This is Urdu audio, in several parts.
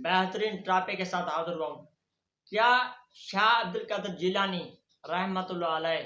بہترین ٹاپک کے ساتھ حاضر ہوا ہوں۔ کیا شاہ عبد القادر جیلانی رحمۃ اللہ علیہ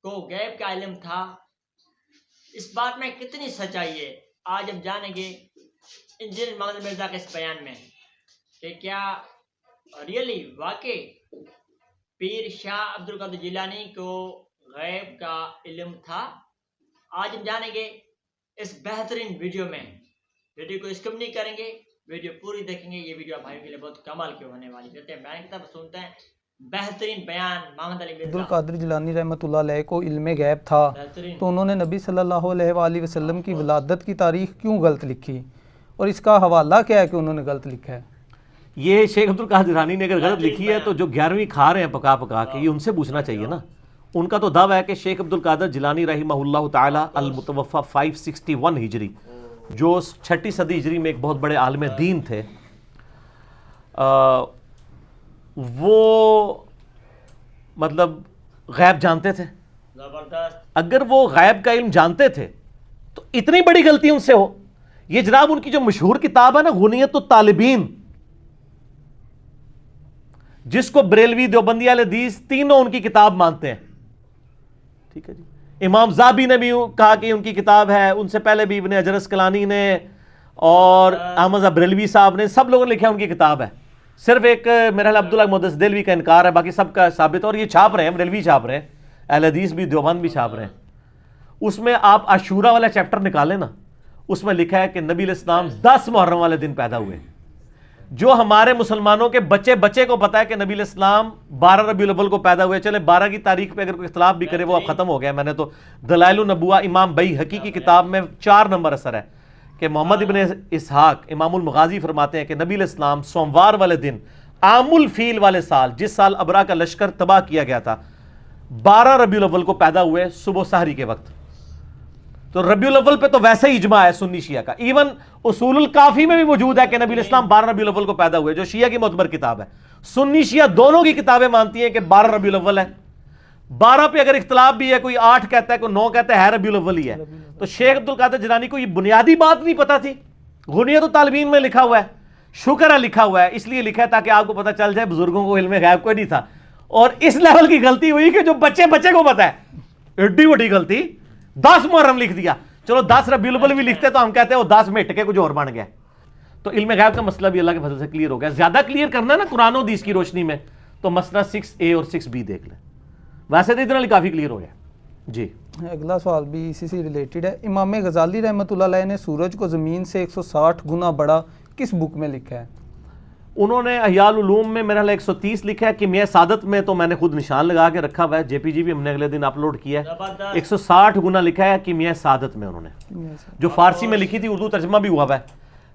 کو غیب کا علم تھا؟ اس بات میں کتنی سچائی ہے، آج ہم جانیں گے انجینئر محمد مرزا کے اس بیان میں کہ کیا ریئلی واقعی پیر شاہ عبد القادر جیلانی کو غیب کا علم تھا؟ آج ہم جانیں گے اس بہترین ویڈیو میں۔ ویڈیو کو اسکپ نہیں کریں گے، ویڈیو پوری دیکھیں گے۔ یہ ویڈیو آپ بھائیوں کے لیے بہت کمال کی ہونے والی ہے۔ بیان کی طرف سنتے ہیں بہترین بیان محمد علی مرزا۔ عبد القادر جیلانی رحمۃ اللہ علیہ کو علم غیب تھا تو انہوں نے نبی صلی اللہ علیہ وآلہ وسلم کی ولادت کی تاریخ کیوں غلط لکھی، اور اس کا حوالہ کیا ہے کہ انہوں نے غلط لکھا ہے؟ یہ شیخ عبد القادر جیلانی نے اگر غلط لکھی ہے تو جو 11ویں کھا رہے ہیں پکا پکا کے، یہ ان سے پوچھنا چاہیے نا۔ ان کا تو دعویٰ ہے کہ شیخ عبد القادر جیلانی رحمہ اللہ تعالی المتوفی 561 ہجری، جو 6 صدی ہجری میں ایک بہت بڑے عالم دین تھے، وہ مطلب غیب جانتے تھے۔ اگر وہ غیب کا علم جانتے تھے تو اتنی بڑی غلطی ان سے ہو۔ یہ جناب ان کی جو مشہور کتاب ہے نا، غنیت الطالبین، جس کو بریلوی، دیوبندی، اہل حدیث تینوں ان کی کتاب مانتے ہیں، ٹھیک ہے جی۔ امام زابی نے بھی کہا کہ ان کی کتاب ہے، ان سے پہلے بھی ابن حجر اسقلانی نے اور احمد بریلوی صاحب نے، سب لوگوں نے لکھا ہے ان کی کتاب ہے۔ صرف ایک میرا خیال عبداللہ محدث دہلوی کا انکار ہے، باقی سب کا ثابت ہے، اور یہ چھاپ رہے ہیں، بریلوی چھاپ رہے ہیں، اہل حدیث بھی، دیوبند بھی چھاپ رہے ہیں۔ اس میں آپ عاشورہ والا چیپٹر نکالیں نا، اس میں لکھا ہے کہ نبی علیہ السلام 10 محرم والے دن پیدا ہوئے۔ جو ہمارے مسلمانوں کے بچے کو پتا ہے کہ نبی علیہ السلام 12 ربیع الاول کو پیدا ہوئے، چلے 12 کی تاریخ پہ اگر کوئی اختلاف بھی کرے وہ اب ختم ہو گیا۔ میں نے تو دلائل النبوہ امام بیہقی کی کتاب میں 4 نمبر اثر ہے کہ محمد ابن اسحاق امام المغازی فرماتے ہیں کہ نبی علیہ السلام سوموار والے دن عام الفیل والے سال، جس سال ابرا کا لشکر تباہ کیا گیا تھا، 12 ربیع الاول کو پیدا ہوئے صبح سحری کے وقت۔ تو ربیع الاول پہ تو ویسے ہی اجماع ہے سنی شیعہ کا، ایون اصول الکافی میں بھی موجود ہے کہ نبی علیہ السلام 12 ربیع الاول کو پیدا ہوئے، جو شیعہ کی معتبر کتاب ہے۔ سنی شیعہ دونوں کی کتابیں مانتی ہیں کہ 12 ربیع الاول ہے۔ 12 پہ اگر اختلاف بھی ہے، کوئی 8 کہتا ہے، کوئی 9 کہتا ہے ربیع الاول ہی ہے۔ تو شیخ عبد القادر جیلانی کو یہ بنیادی بات نہیں پتا تھی۔ غنیت الطالبین میں لکھا ہوا ہے، شکر ہے لکھا ہوا ہے، اس لیے لکھا ہے تاکہ آپ کو پتہ چل جائے بزرگوں کو علم غیب کوئی نہیں تھا۔ اور اس لیول کی غلطی ہوئی کہ جو بچے کو پتا ہے، ایڈی بڑی غلطی، 10 محرم لکھ دیا۔ چلو 10 ربیع الاول بھی لکھتے تو ہم کہتے ہیں وہ 10 میں ٹکے کچھ اور بن گیا۔ تو علم غیب کا مسئلہ بھی اللہ کے فضل سے کلیئر ہو گیا۔ زیادہ کلیئر کرنا ہے نا قرآن و حدیث کی روشنی میں تو مسئلہ 6A اور 6B دیکھ لیں، ویسے تو اتنا کافی کلیئر ہو گیا جی۔ اگلا سوال بھی اسی سے ریلیٹڈ ہے۔ امام غزالی رحمۃ اللہ علیہ نے سورج کو زمین سے 160 گنا بڑا کس بک میں لکھا ہے؟ انہوں نے احیاء العلوم میں میرا 130 لکھا ہے، کیمیاء سعادت میں تو میں نے خود نشان لگا کے رکھا ہوا ہے، JPG بھی ہم نے اگلے دن اپلوڈ کیا ہے۔ 160 گنا لکھا ہے کیمیاء سعادت میں انہوں نے، جو فارسی میں لکھی تھی، اردو ترجمہ بھی ہوا ہے۔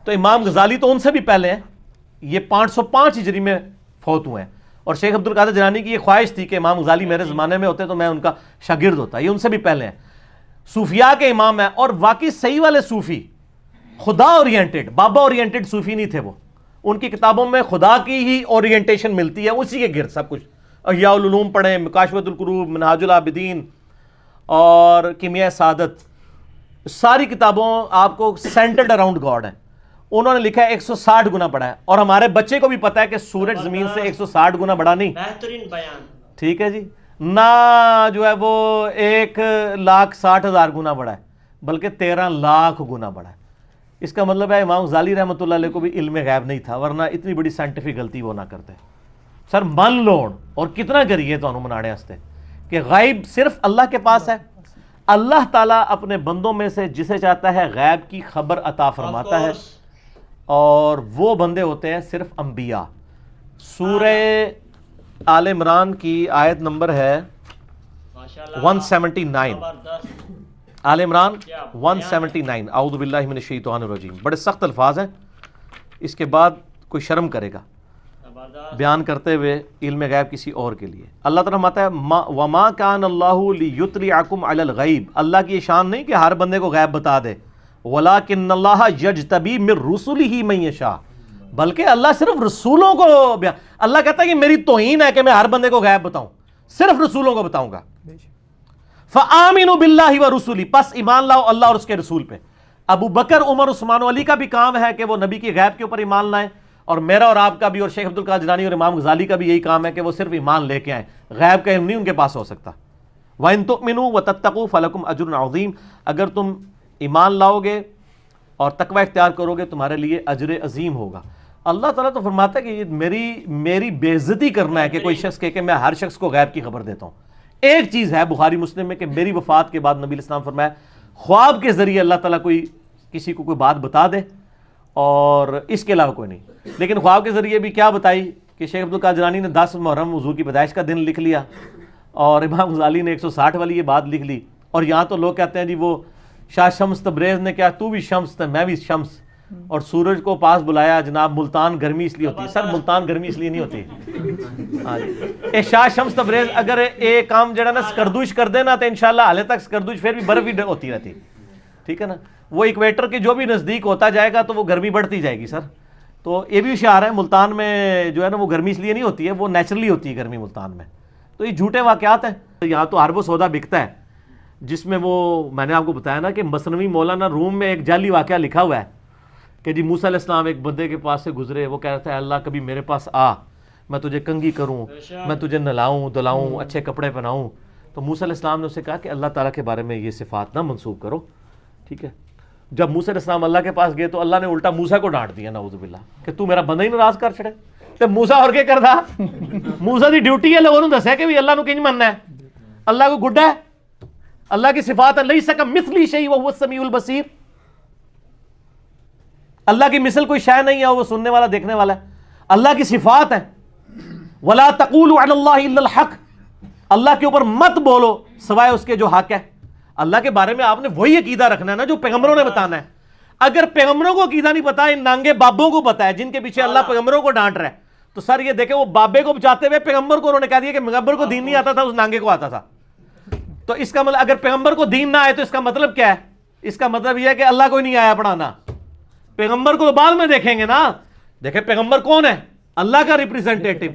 تو امام غزالی تو ان سے بھی پہلے ہیں، یہ 505 ہجری میں فوت ہوئے ہیں، اور شیخ عبد القادر جیلانی کی یہ خواہش تھی کہ امام غزالی میرے زمانے میں ہوتے تو میں ان کا شاگرد ہوتا، یہ ان سے بھی پہلے ہیں۔ صوفیاء کے امام ہیں، اور واقعی صحیح والے صوفی، خدا اورینٹڈ، بابا اورینٹڈ صوفی نہیں تھے وہ۔ ان کی کتابوں میں خدا کی ہی اورینٹیشن ملتی ہے، اسی کے گرد سب کچھ۔ احیاء العلوم پڑھیں، مکاشفۃ القروب، منہاج العابدین اور کیمیاء سعادت، ساری کتابوں آپ کو سینٹرڈ اراؤنڈ گاڈ ہیں۔ انہوں نے لکھا ہے 160 گنا بڑا ہے، اور ہمارے بچے کو بھی پتا ہے کہ سورج زمین سے 160 گنا بڑا نہیں، بہترین بیان، ٹھیک ہے جی، نہ جو ہے وہ 1,60,000 گنا بڑا ہے، بلکہ 13 لاکھ گنا بڑا ہے۔ اس کا مطلب ہے امام غزالی رحمۃ اللہ علیہ کو بھی علم غیب نہیں تھا، ورنہ اتنی بڑی سائنٹیفک غلطی وہ نہ کرتے۔ سر من لوڑ اور کتنا کریے تو منانے ہستے کہ غیب صرف اللہ کے پاس ہے۔ اللہ تعالیٰ اپنے بندوں میں سے جسے چاہتا ہے غیب کی خبر عطا فرماتا ہے، اور وہ بندے ہوتے ہیں صرف انبیاء۔ سورہ آل عمران کی آیت نمبر ہے 179، آل عمران 179، اعوذ باللہ من الشیطان الرجیم۔ بڑے سخت الفاظ ہیں، اس کے بعد کوئی شرم کرے گا بیان کرتے ہوئے علم غیب کسی اور کے لیے۔ اللہ تعالیٰ فرماتا ہے وَمَا كَانَ اللَّهُ لِيُطْلِعَكُمْ عَلَى الْغَيْبِ، اللہ کی یہ شان نہیں کہ ہر بندے کو غیب بتا دے، وَلَٰكِنَّ اللَّهَ يَجْتَبِي مِن رُّسُلِهِ مَن يَشَاءُ، بلکہ اللہ صرف رسولوں کو اللہ کہتا ہے کہ میری توہین ہے کہ میں ہر بندے کو غیب بتاؤں، صرف رسولوں کو بتاؤں گا۔ فَآمِنُوا بِاللَّهِ وَرُسُلِهِ، پس ایمان لاؤ اللہ اور اس کے رسول پہ۔ ابو بکر، عمر، عثمان و علی کا بھی کام ہے کہ وہ نبی کی غیب کے اوپر ایمان لائیں، اور میرا اور آپ کا بھی اور شیخ عبد القادر جیلانی اور امام غزالی کا بھی یہی کام ہے کہ وہ صرف ایمان لے کے آئیں، غیب کا علم نہیں ان کے پاس ہو سکتا. وَإِن تُؤْمِنُوا وَتَتَّقُوا فَلَكُمْ أَجْرٌ عَظِيمٌ، اگر تم ایمان لاؤ گے اور تقوی اختیار کرو گے تمہارے لیے اجر عظیم ہوگا. اللہ تعالیٰ تو فرماتا ہے کہ یہ میری بے عزتی کرنا ہے کہ کوئی شخص کہے کہ میں ہر شخص کو غیب کی خبر دیتا ہوں. ایک چیز ہے بخاری مسلم میں کہ میری وفات کے بعد نبی علیہ السلام فرمایا خواب کے ذریعے اللہ تعالیٰ کسی کو کوئی بات بتا دے اور اس کے علاوہ کوئی نہیں. لیکن خواب کے ذریعے بھی کیا بتائی کہ شیخ عبد القادر جیلانی نے 10 محرم حضور کی پیدائش کا دن لکھ لیا اور امام غزالی نے 160 والی یہ بات لکھ لی. اور یہاں تو لوگ کہتے ہیں جی وہ شاہ شمس تبریز نے کیا تو بھی شمس تھا میں بھی شمس، اور سورج کو پاس بلایا جناب ملتان گرمی اس لیے ہوتی ہے. سر ملتان گرمی اس لیے نہیں ہوتی. اے شاہ شمس تبریز اگر ایک کام جڑا نا سکردوش کر دے نا تو انشاءاللہ حالے تک سکردوش پھر بھی برف ہی ہوتی رہتی، ٹھیک ہے نا. وہ ایکویٹر کے جو بھی نزدیک ہوتا جائے گا تو وہ گرمی بڑھتی جائے گی سر. تو یہ بھی اشعار ہے ملتان میں جو ہے نا وہ گرمی اس لیے نہیں ہوتی ہے، وہ نیچرلی ہوتی ہے گرمی ملتان میں. تو یہ جھوٹے واقعات ہیں. یہاں تو حرب و سودا بکتا ہے جس میں وہ میں نے آپ کو بتایا نا کہ مثنوی مولانا روم میں ایک جعلی واقعہ لکھا ہوا ہے کہ جی موسیٰ علیہ السلام ایک بندے کے پاس سے گزرے، وہ کہہ رہا تھا اللہ کبھی میرے پاس آ، میں تجھے کنگھی کروں، میں تجھے نلاؤں دلاؤں اچھے کپڑے پہناؤں. تو موسیٰ علیہ السلام نے اسے کہا کہ اللہ تعالیٰ کے بارے میں یہ صفات نہ منسوب کرو، ٹھیک ہے. جب موسیٰ علیہ السلام اللہ کے پاس گئے تو اللہ نے الٹا موسیٰ کو ڈانٹ دیا نعوذ باللہ کہ تو میرا بندہ ہی ناراض کر چھڑے. تو موسیٰ اور کیا کرتا؟ موسیٰ دی ڈیوٹی ہے لوگوں نے دسیا کہ اللہ نو کنج مننا ہے، اللہ کو گڈا ہے، اللہ کی صفات ہے لیس کمثلہ شیء وہو السمیع البصیر، اللہ کی مثل کوئی شے نہیں ہے، وہ سننے والا دیکھنے والا ہے. اللہ کی صفات ہے. ولا تقولوا علی اللہ الا الحق، اللہ کے اوپر مت بولو سوائے اس کے جو حق ہے. اللہ کے بارے میں آپ نے وہی عقیدہ رکھنا ہے نا جو پیغمبروں نے بتانا ہے. اگر پیغمبروں کو عقیدہ نہیں پتا، ان نانگے بابوں کو پتا ہے جن کے پیچھے اللہ پیغمبروں کو ڈانٹ رہا ہے، تو سر یہ دیکھیں وہ بابے کو بچاتے ہوئے پیغمبر کو انہوں نے کہہ دیا کہ پیغمبر کو دین نہیں آتا تھا، اس نانگے کو آتا تھا. تو اس کا مطلب اگر پیغمبر کو دین نہ آئے تو اس کا مطلب کیا ہے؟ اس کا مطلب یہ ہے کہ اللہ کو ہی نہیں آیا پڑھانا. پیغمبر کو تو بعد میں دیکھیں گے نا. دیکھیں پیغمبر کون ہے؟ اللہ کا ریپریزنٹیٹو.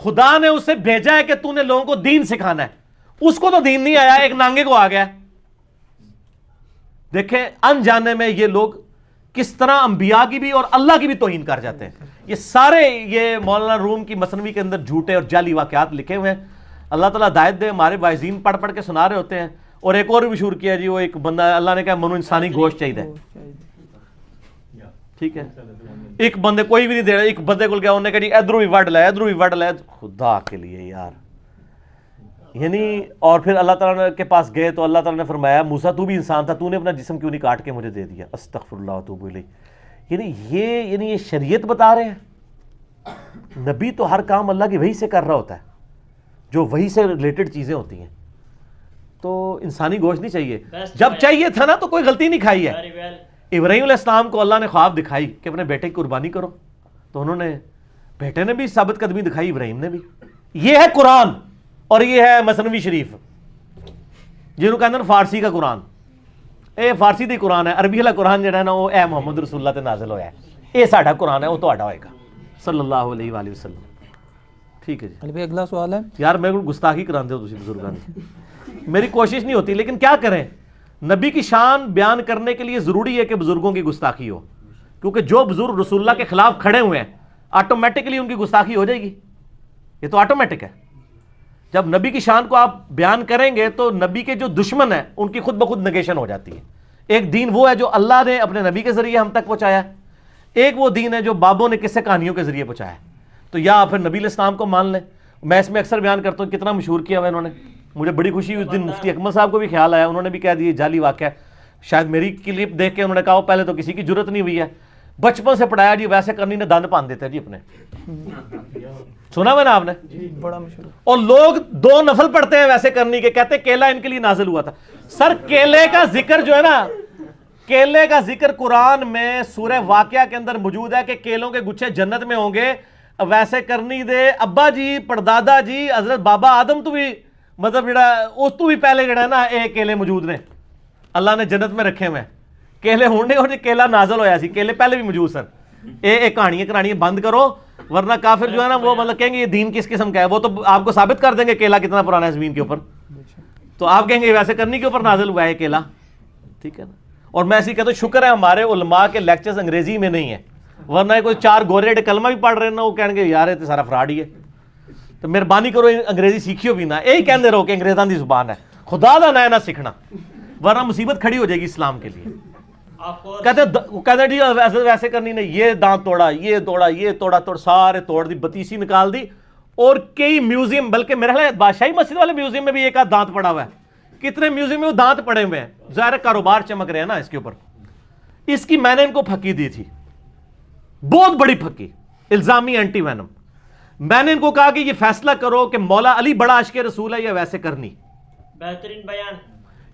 خدا نے اسے بھیجا ہے کہ تو نے لوگوں کو دین سکھانا ہے. اس کو تو دین نہیں آیا، ایک نانگے کو آ گیا. دیکھیں انجانے میں یہ لوگ کس طرح انبیاء کی بھی اور اللہ کی بھی توہین کر جاتے ہیں. یہ سارے یہ مولانا روم کی مثنوی کے اندر جھوٹے اور جعلی واقعات لکھے ہوئے ہیں. اللہ تعالیٰ ہدایت دے. ہمارے واعظین پڑھ پڑھ کے سنا رہے ہوتے ہیں. اور ایک اور بھی مشہور کیا جی، وہ ایک بندہ اللہ نے کہا منو انسانی گوشت چاہیے، ٹھیک ہے. ایک بندے کوئی بھی نہیں دے رہا، ایک بندے کو کیا انہوں نے کہا جی ادھروں بھی وڈ لے ادھروں بھی وڈ لے. خدا کے لیے یار، یعنی اور پھر اللہ تعالیٰ کے پاس گئے تو اللہ تعالیٰ نے فرمایا موسیٰ تو بھی انسان تھا، تو نے اپنا جسم کیوں نہیں کاٹ کے مجھے دے دیا؟ استغفر اللہ واتوب الیہ. یعنی یہ شریعت بتا رہے ہیں. نبی تو ہر کام اللہ کی وحی سے کر رہا ہوتا ہے، جو وحی سے ریلیٹڈ چیزیں ہوتی ہیں. تو انسانی گوشت نہیں چاہیے. جب چاہیے تھا نا تو کوئی غلطی نہیں کھائی ہے. ابراہیم علیہ السلام کو اللہ نے خواب دکھائی کہ اپنے بیٹے کی قربانی کرو، تو انہوں نے بیٹے نے بھی ثابت قدمی دکھائی، ابراہیم نے بھی. یہ ہے قرآن اور یہ ہے مثنوی شریف جنہوں کہتے ہیں فارسی کا قرآن. اے فارسی دی قرآن ہے، عربی والا قرآن جڑا ہے نا وہ اے محمد رسول اللہ تے نازل ہویا ہے. یہ ساڈا قرآن ہے، وہ تہاڈا ہوئے گا صلی اللہ علیہ وآلہ وسلم. ٹھیک ہے جی. علی بھائی اگلا سوال ہے. یار میرے کو گستاخی کراندے ہو تسی بزرگاں دی. میری کوشش نہیں ہوتی لیکن کیا کریں، نبی کی شان بیان کرنے کے لیے ضروری ہے کہ بزرگوں کی گستاخی ہو، کیونکہ جو بزرگ رسول اللہ کے خلاف کھڑے ہوئے ہیں آٹومیٹکلی ان کی گستاخی ہو جائے گی. یہ تو آٹومیٹک ہے. جب نبی کی شان کو آپ بیان کریں گے تو نبی کے جو دشمن ہیں ان کی خود بخود نگیشن ہو جاتی ہے. ایک دین وہ ہے جو اللہ نے اپنے نبی کے ذریعے ہم تک پہنچایا ہے، ایک وہ دین ہے جو بابوں نے قصے کہانیوں کے ذریعے پہنچایا ہے. تو یا پھر نبی علیہ السلام کو مان لیں. میں اس میں اکثر بیان کرتا ہوں کتنا مشہور کیا ہوا انہوں نے. مجھے بڑی خوشی ہوئی اس دن مفتی اکمل صاحب کو بھی خیال آیا، انہوں نے بھی کہہ دیا جعلی واقعہ ہے. شاید میری کلپ دیکھ کے انہوں نے کہا وہ پہلے تو کسی کی ضرورت نہیں ہوئی ہے، بچپن سے پڑھایا جی ویسے کرنی نے دند پان دیتے جی اپنے. سنا میں نا آپ نے؟ بڑا مشہور. اور لوگ 2 نفل پڑھتے ہیں ویسے کرنی کے، کہتے ہیں کیلا ان کے لیے نازل ہوا تھا. سر کیلے کا ذکر جو ہے نا، کیلے کا ذکر قرآن میں سورہ واقعہ کے اندر موجود ہے کہ کیلوں کے گچھے جنت میں ہوں گے. ویسے کرنی دے ابا جی پردادا جی حضرت بابا آدم تو بھی مطلب جڑا اس تو بھی پہلے جڑا ہے نا اے کیلے موجود نے، اللہ نے جنت میں رکھے ہوئے. کیلے ہونے اور کیلا نازل ہویا سی، کیلے پہلے بھی موجود سر. کہانیاں بند کرو ورنہ کافر جو ہے نا وہ مطلب کہیں گے یہ دین کس قسم کا ہے. وہ تو آپ کو ثابت کر دیں گے کیلا کتنا پرانا ہے زمین کے اوپر. تو آپ کہیں گے ویسے کرنی کے اوپر نازل ہوا ہے کیلا، ٹھیک ہے نا. اور میں ایسے کہتا ہوں شکر ہے ہمارے علماء کے لیکچرز انگریزی میں نہیں ہیں، ورنہ کوئی چار گورے کلمہ بھی پڑھ رہے نا وہ کہیں گے یار یہ تو سارا فراڈ ہی ہے. تو مہربانی کرو انگریزی سیکھیو بھی نہ, یہی کہندے رہو کہ انگریزاں دی زبان ہے, خدا دا نہ سیکھنا ورنہ مصیبت کھڑی ہو جائے گی اسلام کے لیے. کہتے جی ویسے کرنی نہیں, یہ دانت توڑا, یہ توڑا, یہ توڑا سارے توڑ دی, بتیسی نکال دی. اور کئی میوزیم, بلکہ میرے خیال بادشاہی مسجد والے میوزیم میں بھی ایک آدھ دانت پڑا ہوا ہے. کتنے میوزیم میں وہ دانت پڑے ہوئے ہیں, ظاہر کاروبار چمک رہے ہیں نا اس کے اوپر. اس کی میں نے ان کو پھکی دی تھی, بہت بڑی پھکی, الزامی اینٹی وینم. میں نے ان کو کہا کہ یہ فیصلہ کرو کہ مولا علی بڑا عاشق رسول ہے یا ویسے کرنی. بہترین بیان.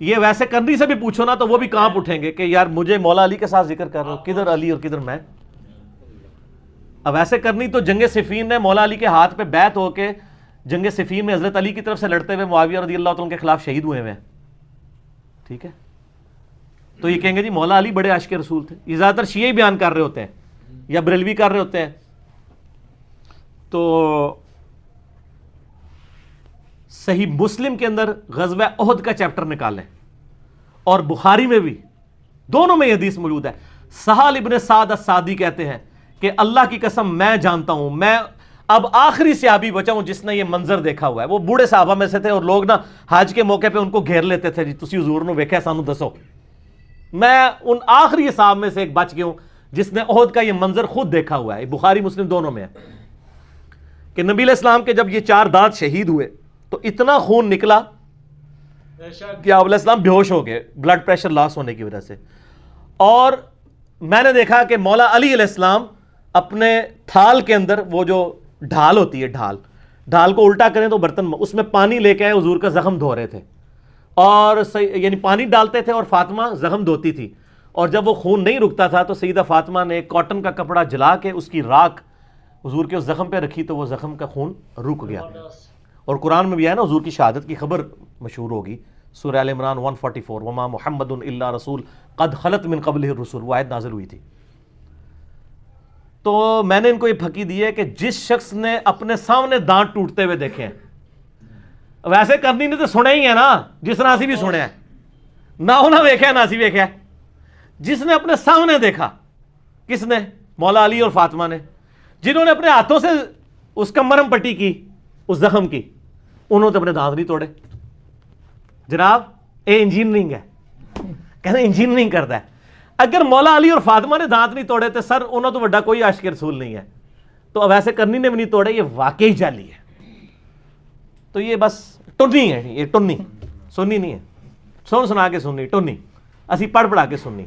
یہ ویسے کرنی سے بھی پوچھو نا تو وہ بھی کہاں اٹھیں گے کہ یار مجھے مولا علی کے ساتھ ذکر کر رہا ہو, کدھر علی اور کدھر میں. اب ایسے کرنی تو جنگ صفین نے مولا علی کے ہاتھ پہ بیعت ہو کے جنگ صفین میں حضرت علی کی طرف سے لڑتے ہوئے معاویہ رضی اللہ عنہ کے خلاف شہید ہوئے ہیں. ٹھیک ہے, تو یہ کہیں گے جی مولا علی بڑے عاشق رسول تھے. یہ زیادہ تر شیعہ ہی بیان کر رہے ہوتے ہیں یا بریلوی کر رہے ہوتے ہیں. تو صحیح مسلم کے اندر غزوہ احد کا چیپٹر نکالیں, اور بخاری میں بھی دونوں میں یہ حدیث موجود ہے. سہل ابن سعد السعدی کہتے ہیں کہ اللہ کی قسم میں جانتا ہوں, میں اب آخری صحابی بچا ہوں جس نے یہ منظر دیکھا ہوا ہے. وہ بوڑھے صحابہ میں سے تھے اور لوگ نا حج کے موقع پہ ان کو گھیر لیتے تھے, جی تسی حضور نو ویکھیا سانو دسو. میں ان آخری صحابہ میں سے ایک بچ گیا ہوں جس نے احد کا یہ منظر خود دیکھا ہوا ہے. بخاری مسلم دونوں میں ہے کہ نبی علیہ السلام کے جب یہ 4 دانت شہید ہوئے تو اتنا خون نکلا کہ آپ علیہ السلام بے ہوش ہو گئے بلڈ پریشر لاس ہونے کی وجہ سے. اور میں نے دیکھا کہ مولا علی علیہ السلام اپنے تھال کے اندر, وہ جو ڈھال ہوتی ہے, ڈھال کو الٹا کریں تو برتن, اس میں پانی لے کے آئے, حضور کا زخم دھو رہے تھے. اور یعنی پانی ڈالتے تھے اور فاطمہ زخم دھوتی تھی. اور جب وہ خون نہیں رکتا تھا تو سیدہ فاطمہ نے کاٹن کا کپڑا جلا کے اس کی راکھ حضور کے اس زخم پہ رکھی تو وہ زخم کا خون رک گیا. اور قرآن میں بھی ہے نا حضور کی شہادت کی خبر مشہور ہوگی, سورہ ال عمران 144, وما محمد الا رسول قد خلت من قبلہ الرسل, وہ آیت نازل ہوئی تھی. تو میں نے ان کو یہ پھکی دی ہے کہ جس شخص نے اپنے سامنے دانت ٹوٹتے ہوئے دیکھے ہیں, ویسے کرنی نہیں تو سنے ہی ہے نا, جس طرح اسی بھی سنے ہیں, نہ انہیں ویکھا نہ اسی ویکھا. جس نے اپنے سامنے دیکھا, کس نے؟ مولا علی اور فاطمہ نے, جنہوں نے اپنے ہاتھوں سے اس کا مرہم پٹی کی, اس زخم کی, انہوں نے اپنے دانت نہیں توڑے. جناب یہ انجینئرنگ ہے, کہتے ہیں انجینئرنگ کرتا ہے. اگر مولا علی اور فاطمہ نے دانت نہیں توڑے تو سر انہوں تو بڑا کوئی عاشق رسول نہیں ہے. تو اب ایسے کرنی نے بھی نہیں توڑے, یہ واقعی جعلی ہے. تو یہ بس ٹنی ہے, یہ ٹنی سنی نہیں ہے, سنا کے سننی, ٹنی اسی پڑھ پڑھا کے سننی.